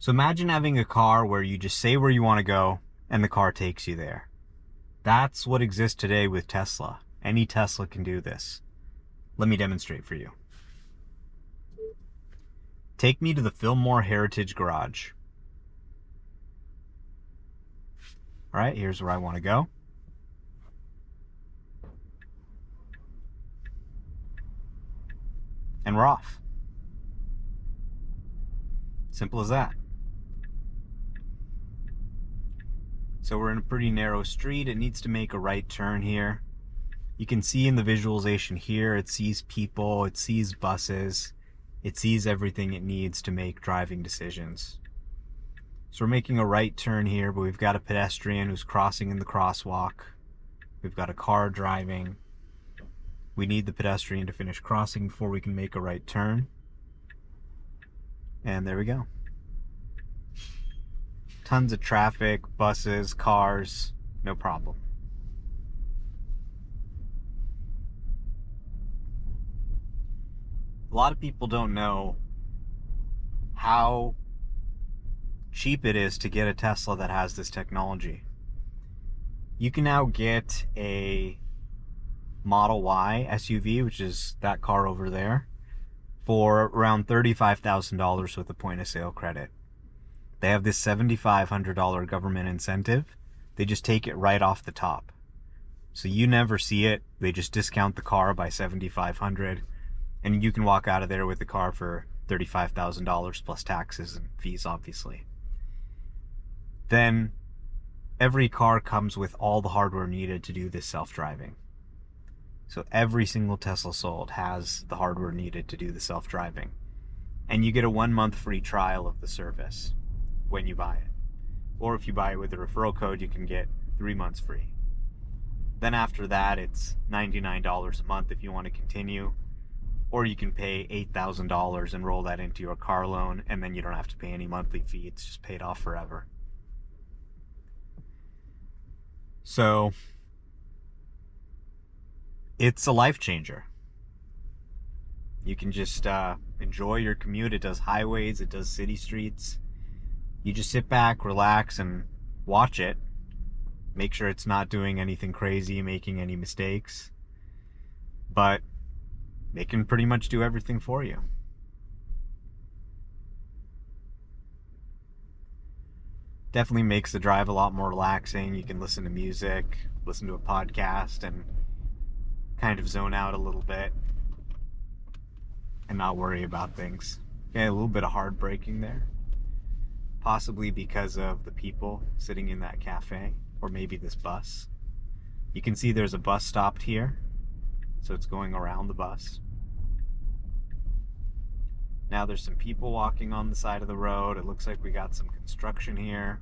So imagine having a car where you just say where you want to go and the car takes you there. That's what exists today with Tesla. Any Tesla can do this. Let me demonstrate for you. Take me to the Fillmore Heritage Garage. All right, here's where I want to go. And we're off. Simple as that. So we're in a pretty narrow street. It needs to make a right turn here. You can see in the visualization here, it sees people, it sees buses, it sees everything it needs to make driving decisions. So we're making a right turn here, but we've got a pedestrian who's crossing in the crosswalk. We've got a car driving. We need the pedestrian to finish crossing before we can make a right turn. And there we go. Tons of traffic, buses, cars, no problem. A lot of people don't know how cheap it is to get a Tesla that has this technology. You can now get a Model Y SUV, which is that car over there, for around $35,000 with a point of sale credit. They have this $7,500 government incentive. They just take it right off the top. So you never see it. They just discount the car by $7,500, and you can walk out of there with the car for $35,000 plus taxes and fees, obviously. Then every car comes with all the hardware needed to do this self-driving. So every single Tesla sold has the hardware needed to do the self-driving. And you get a 1-month free trial of the service when you buy it. Or if you buy it with a referral code, you can get 3 months free. Then after that, it's $99 a month if you want to continue. Or you can pay $8,000 and roll that into your car loan, and then you don't have to pay any monthly fee. It's just paid off forever. So it's a life changer. You can just enjoy your commute. It does highways, it does city streets. You just sit back, relax, and watch it. Make sure it's not doing anything crazy, making any mistakes. But they can pretty much do everything for you. Definitely makes the drive a lot more relaxing. You can listen to music, listen to a podcast, and kind of zone out a little bit and not worry about things. Okay, a little bit of hard braking there. Possibly because of the people sitting in that cafe, or maybe this bus. You can see there's a bus stopped here, so it's going around the bus. Now there's some people walking on the side of the road. It looks like we got some construction here.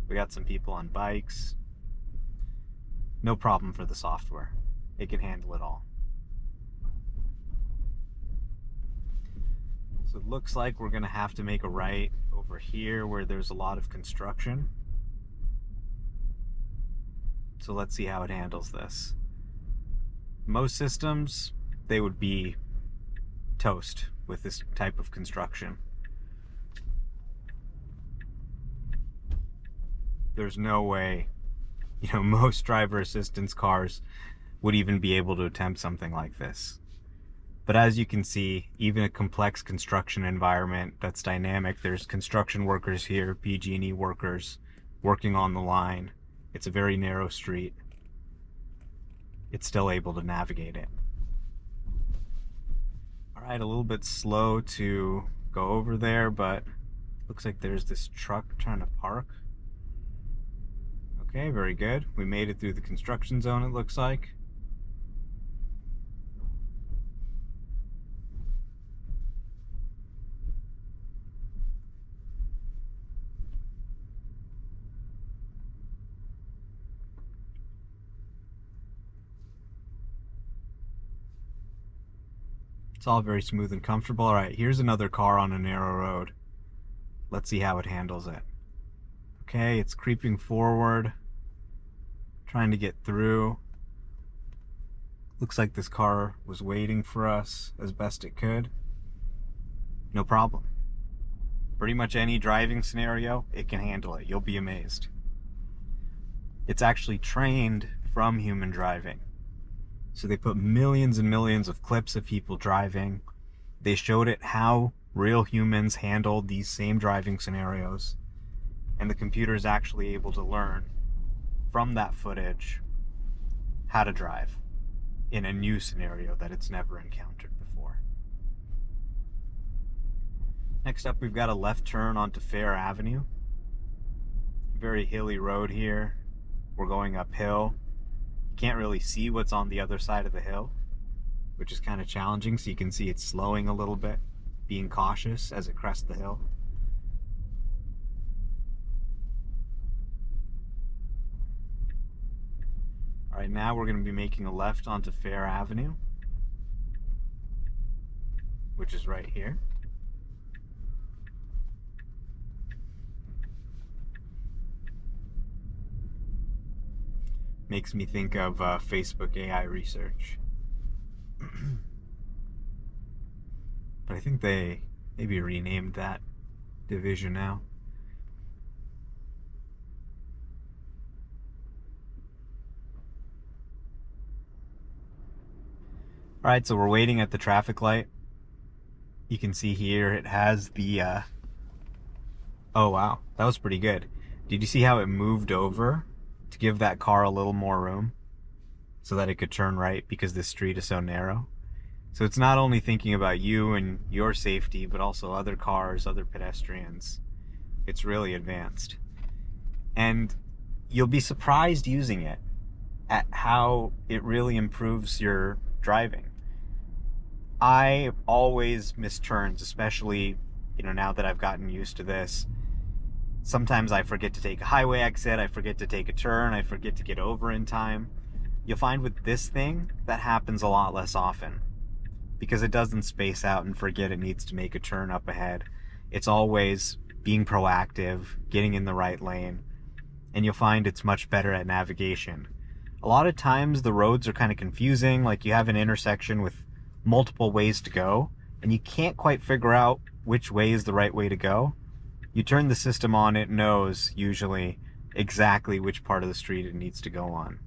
We got some people on bikes. No problem for the software. It can handle it all. So it looks like we're gonna have to make a right over here where there's a lot of construction. So let's see how it handles this. Most systems, they would be toast with this type of construction. There's no way, most driver assistance cars would even be able to attempt something like this. But as you can see, even a complex construction environment that's dynamic, there's construction workers here, PG&E workers working on the line. It's a very narrow street. It's still able to navigate it. All right, a little bit slow to go over there, but looks like there's this truck trying to park. Okay, very good. We made it through the construction zone, it looks like. It's all very smooth and comfortable. All right, here's another car on a narrow road. Let's see how it handles it. Okay, it's creeping forward, trying to get through. Looks like this car was waiting for us as best it could. No problem. Pretty much any driving scenario, it can handle it. You'll be amazed. It's actually trained from human driving. So they put millions and millions of clips of people driving. They showed it how real humans handled these same driving scenarios. And the computer is actually able to learn from that footage how to drive in a new scenario that it's never encountered before. Next up, we've got a left turn onto Fair Avenue. Very hilly road here. We're going uphill. You can't really see what's on the other side of the hill, which is kind of challenging. So you can see it's slowing a little bit, being cautious as it crests the hill. All right, now we're going to be making a left onto Fair Avenue, which is right here. Makes me think of Facebook AI research. But I think they maybe renamed that division now. Alright, so we're waiting at the traffic light. You can see here it has the... Oh wow, that was pretty good. Did you see how it moved over to give that car a little more room so that it could turn right because this street is so narrow? So it's not only thinking about you and your safety, but also other cars, other pedestrians. It's really advanced. And you'll be surprised using it at how it really improves your driving. I always miss turns, especially, now that I've gotten used to this. Sometimes I forget to take a highway exit, I forget to take a turn, I forget to get over in time. You'll find with this thing, that happens a lot less often, because it doesn't space out and forget it needs to make a turn up ahead. It's always being proactive, getting in the right lane, and you'll find it's much better at navigation. A lot of times the roads are kind of confusing, like you have an intersection with multiple ways to go, and you can't quite figure out which way is the right way to go. You turn the system on, it knows, usually, exactly which part of the street it needs to go on.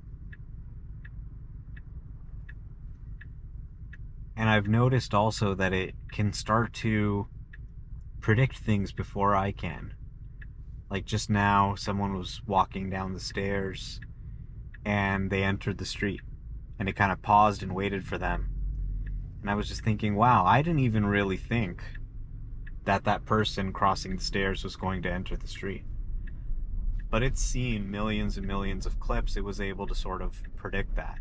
And I've noticed also that it can start to predict things before I can. Like just now, someone was walking down the stairs, and they entered the street, and it kind of paused and waited for them. And I was just thinking, wow, I didn't even really think that that person crossing the stairs was going to enter the street. But it's seen millions and millions of clips. It was able to sort of predict that.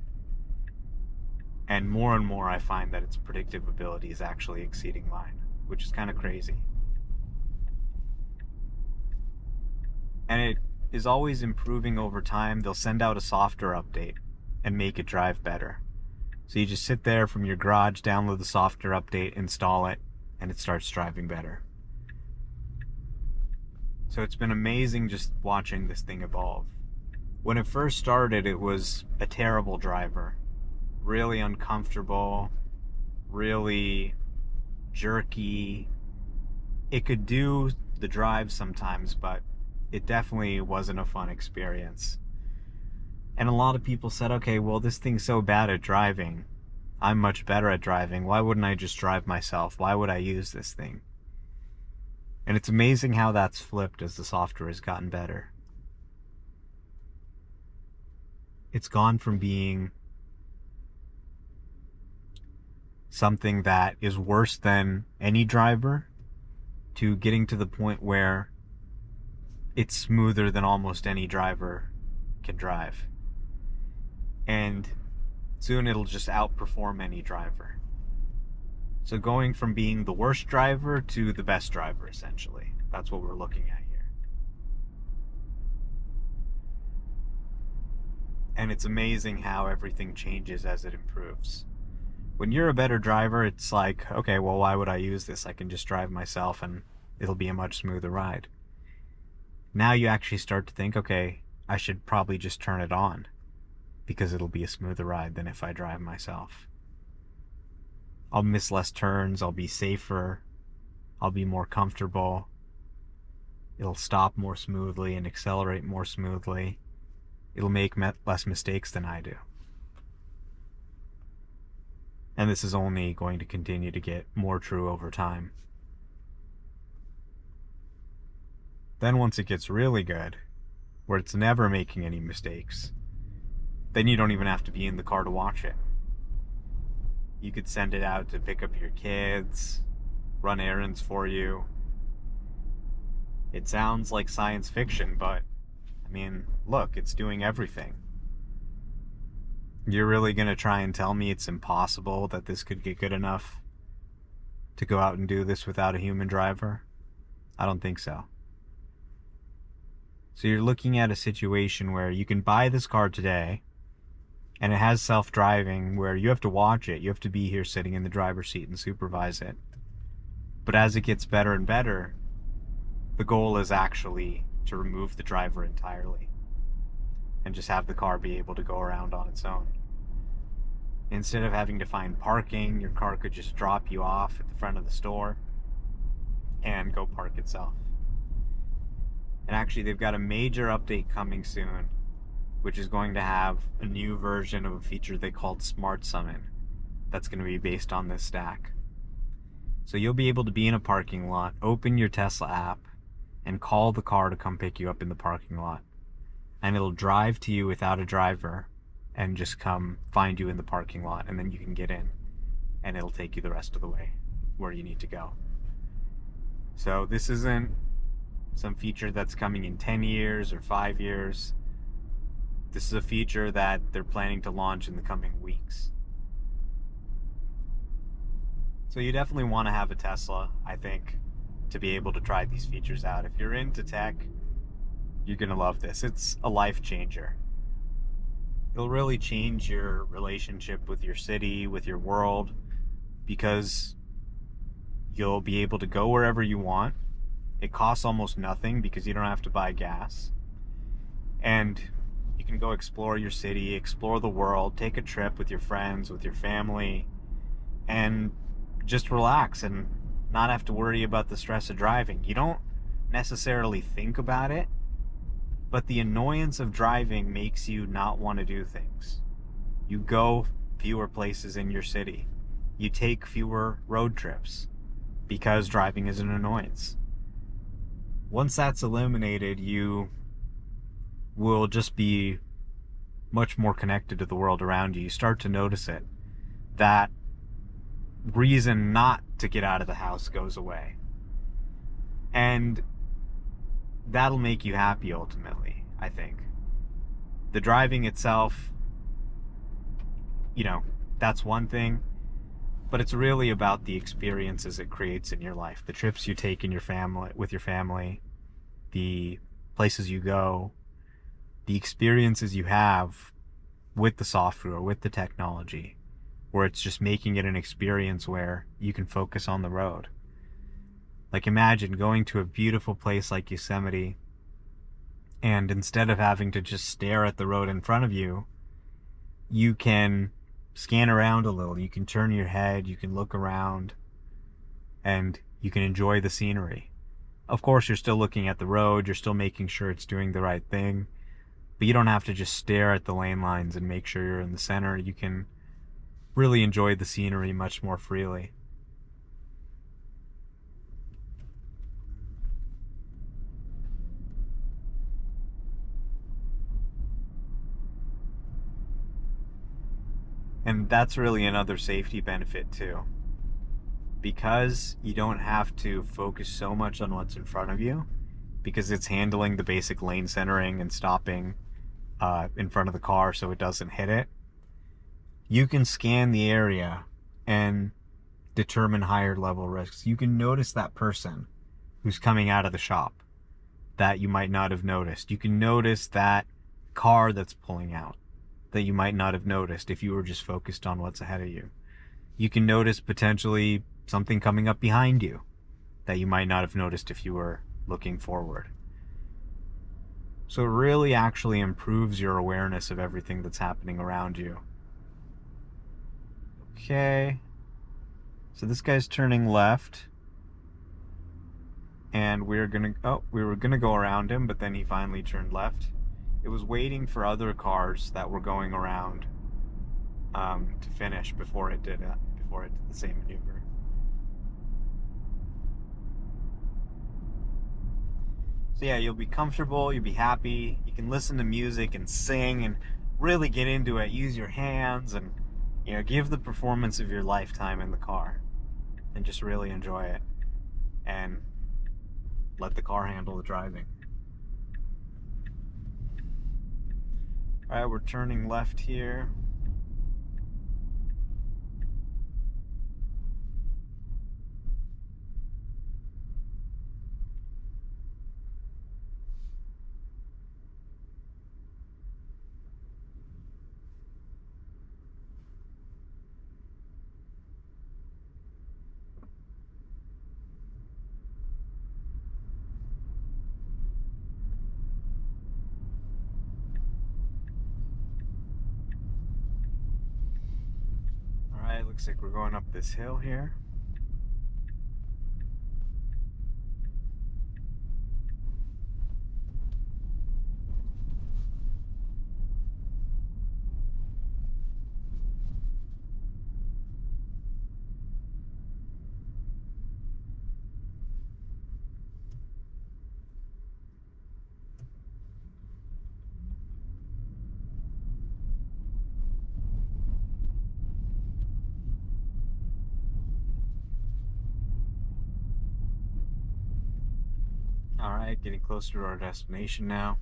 And more I find that its predictive ability is actually exceeding mine, which is kind of crazy. And it is always improving over time. They'll send out a software update and make it drive better. So you just sit there from your garage, download the software update, install it, and it starts driving better. So it's been amazing just watching this thing evolve. When it first started, it was a terrible driver. Really uncomfortable, really jerky. It could do the drive sometimes, but it definitely wasn't a fun experience. And a lot of people said, okay, well, this thing's so bad at driving. I'm much better at driving. Why wouldn't I just drive myself? Why would I use this thing? And it's amazing how that's flipped as the software has gotten better. It's gone from being something that is worse than any driver to getting to the point where it's smoother than almost any driver can drive. And soon it'll just outperform any driver. So going from being the worst driver to the best driver, essentially. That's what we're looking at here. And it's amazing how everything changes as it improves. When you're a better driver, it's like, okay, well, why would I use this? I can just drive myself and it'll be a much smoother ride. Now you actually start to think, okay, I should probably just turn it on, because it'll be a smoother ride than if I drive myself. I'll miss less turns, I'll be safer, I'll be more comfortable, It'll stop more smoothly and accelerate more smoothly. It'll make less mistakes than I do. And this is only going to continue to get more true over time. Then once it gets really good, where it's never making any mistakes, then you don't even have to be in the car to watch it. You could send it out to pick up your kids, run errands for you. It sounds like science fiction, but I mean, look, it's doing everything. You're really going to try and tell me it's impossible that this could get good enough to go out and do this without a human driver? I don't think so. So you're looking at a situation where you can buy this car today, and it has self-driving where you have to watch it. You have to be here sitting in the driver's seat and supervise it. But as it gets better and better, the goal is actually to remove the driver entirely and just have the car be able to go around on its own. Instead of having to find parking, your car could just drop you off at the front of the store and go park itself. And actually, they've got a major update coming soon, which is going to have a new version of a feature they called Smart Summon that's going to be based on this stack. So you'll be able to be in a parking lot, open your Tesla app, and call the car to come pick you up in the parking lot. And it'll drive to you without a driver and just come find you in the parking lot, and then you can get in, and it'll take you the rest of the way where you need to go. So this isn't some feature that's coming in 10 years or 5 years. This is a feature that they're planning to launch in the coming weeks. So you definitely want to have a Tesla, I think, to be able to try these features out. If you're into tech, you're going to love this. It's a life changer. It'll really change your relationship with your city, with your world, because you'll be able to go wherever you want. It costs almost nothing because you don't have to buy gas. And you can go explore your city, explore the world, take a trip with your friends, with your family, and just relax and not have to worry about the stress of driving. You don't necessarily think about it, but the annoyance of driving makes you not want to do things. You go fewer places in your city. You take fewer road trips because driving is an annoyance. Once that's eliminated, you will just be much more connected to the world around you. You start to notice it. That reason not to get out of the house goes away. And that'll make you happy ultimately, I think. The driving itself, that's one thing, but it's really about the experiences it creates in your life, the trips you take in with your family, the places you go, the experiences you have with the software, with the technology, where it's just making it an experience where you can focus on the road. Like imagine going to a beautiful place like Yosemite, and instead of having to just stare at the road in front of you, you can scan around a little, you can turn your head, you can look around, and you can enjoy the scenery. Of course, you're still looking at the road, you're still making sure it's doing the right thing, but you don't have to just stare at the lane lines and make sure you're in the center. You can really enjoy the scenery much more freely. And that's really another safety benefit too. Because you don't have to focus so much on what's in front of you, because it's handling the basic lane centering and stopping in front of the car so it doesn't hit it, you can scan the area and determine higher level risks. You can notice that person who's coming out of the shop that you might not have noticed. You can notice that car that's pulling out that you might not have noticed if you were just focused on what's ahead of you. You can notice potentially something coming up behind you that you might not have noticed if you were looking forward. So it really actually improves your awareness of everything that's happening around you. Okay, so this guy's turning left, and we were gonna go around him, but then he finally turned left. It was waiting for other cars that were going around to finish before it did the same maneuver. So yeah, you'll be comfortable, you'll be happy, you can listen to music and sing and really get into it, use your hands and give the performance of your lifetime in the car and just really enjoy it and let the car handle the driving. All right, we're turning left here. All right, looks like we're going up this hill here. All right, getting closer to our destination now.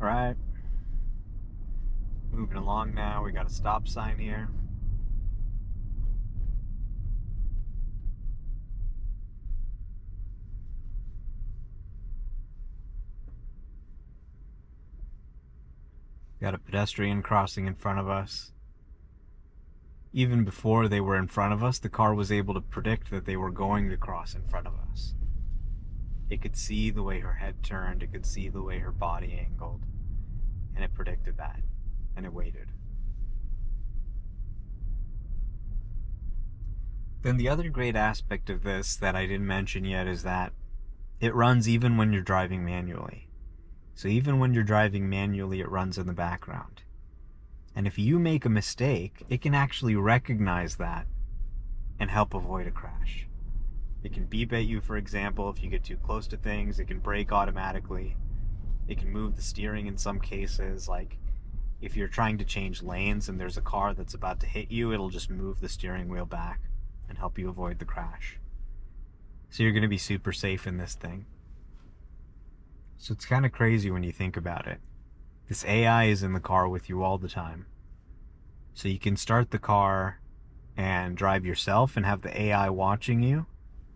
All right, moving along now. We got a stop sign here. Got a pedestrian crossing in front of us. Even before they were in front of us, the car was able to predict that they were going to cross in front of us. It could see the way her head turned, it could see the way her body angled, and it predicted that, and it waited. Then the other great aspect of this that I didn't mention yet is that it runs even when you're driving manually. So even when you're driving manually, it runs in the background. And if you make a mistake, it can actually recognize that and help avoid a crash. It can beep at you, for example, if you get too close to things. It can brake automatically. It can move the steering in some cases. Like if you're trying to change lanes and there's a car that's about to hit you, it'll just move the steering wheel back and help you avoid the crash. So you're going to be super safe in this thing. So it's kind of crazy when you think about it. This AI is in the car with you all the time. So you can start the car and drive yourself and have the AI watching you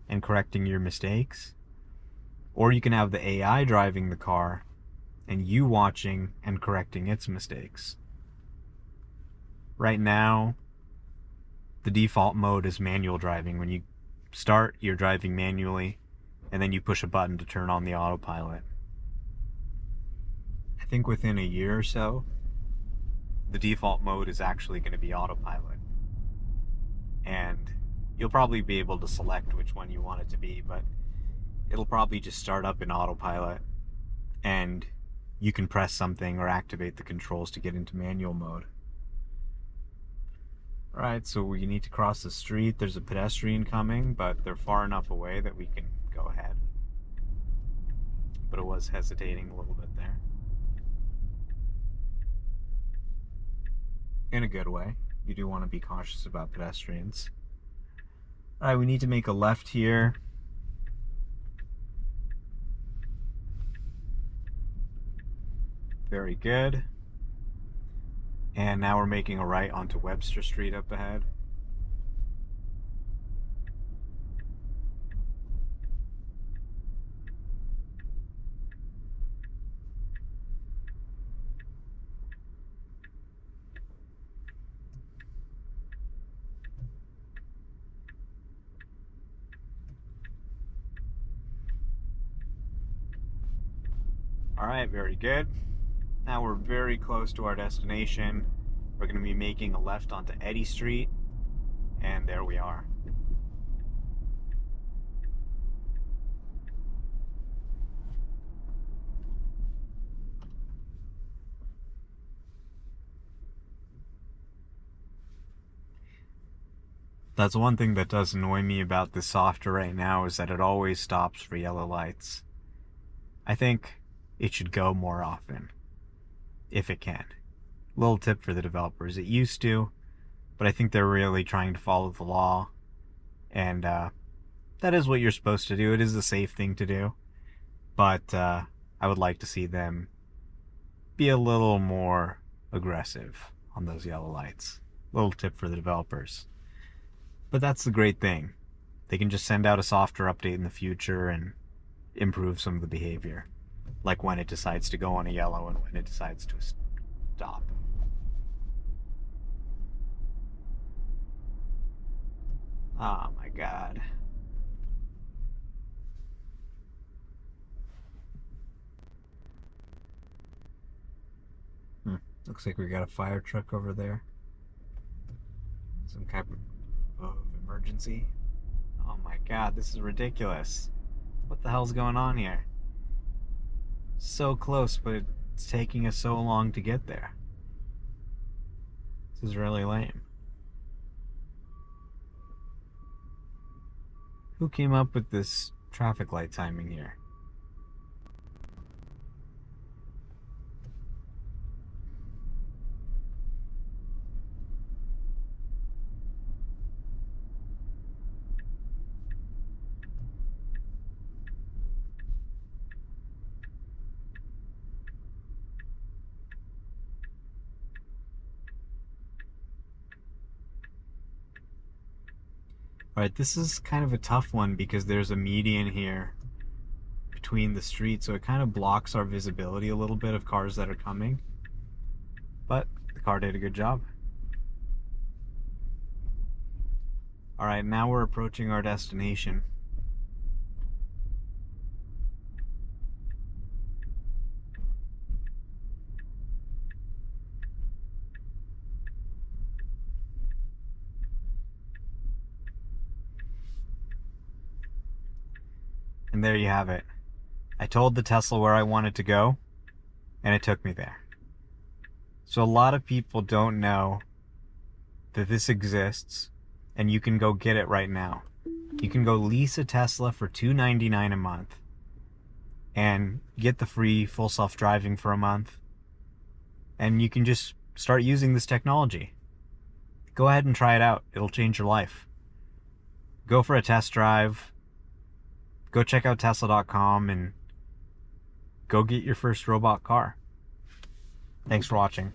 and correcting your mistakes. Or you can have the AI driving the car and you watching and correcting its mistakes. Right now, the default mode is manual driving. When you start, you're driving manually, and then you push a button to turn on the autopilot. I think within a year or so, the default mode is actually going to be autopilot. And you'll probably be able to select which one you want it to be, but it'll probably just start up in autopilot, and you can press something or activate the controls to get into manual mode. Alright, so we need to cross the street. There's a pedestrian coming, but they're far enough away that we can go ahead. But it was hesitating a little bit there. In a good way. You do want to be cautious about pedestrians. Alright, we need to make a left here. Very good. And now we're making a right onto Webster Street up ahead. All right, very good. Now we're very close to our destination. We're going to be making a left onto Eddy Street, and there we are. That's one thing that does annoy me about this software right now, is that it always stops for yellow lights. I think it should go more often, if it can. Little tip for the developers, it used to, but I think they're really trying to follow the law, and that is what you're supposed to do. It is the safe thing to do, but I would like to see them be a little more aggressive on those yellow lights. Little tip for the developers. But that's the great thing. They can just send out a software update in the future and improve some of the behavior, like when it decides to go on a yellow and when it decides to stop. Oh my god. Looks like we got a fire truck over there. Some kind of emergency. Oh my god, this is ridiculous. What the hell's going on here? So close, but it's taking us so long to get there. This is really lame. Who came up with this traffic light timing here? Alright, this is kind of a tough one because there's a median here between the streets, so it kind of blocks our visibility a little bit of cars that are coming. But the car did a good job. Alright, now we're approaching our destination. And there you have it. I told the Tesla where I wanted to go, and it took me there. So a lot of people don't know that this exists, and you can go get it right now. You can go lease a Tesla for $299 a month and get the free full self-driving for a month, and you can just start using this technology. Go ahead and try it out. It'll change your life. Go for a test drive. Go check out Tesla.com and go get your first robot car. Thanks for watching.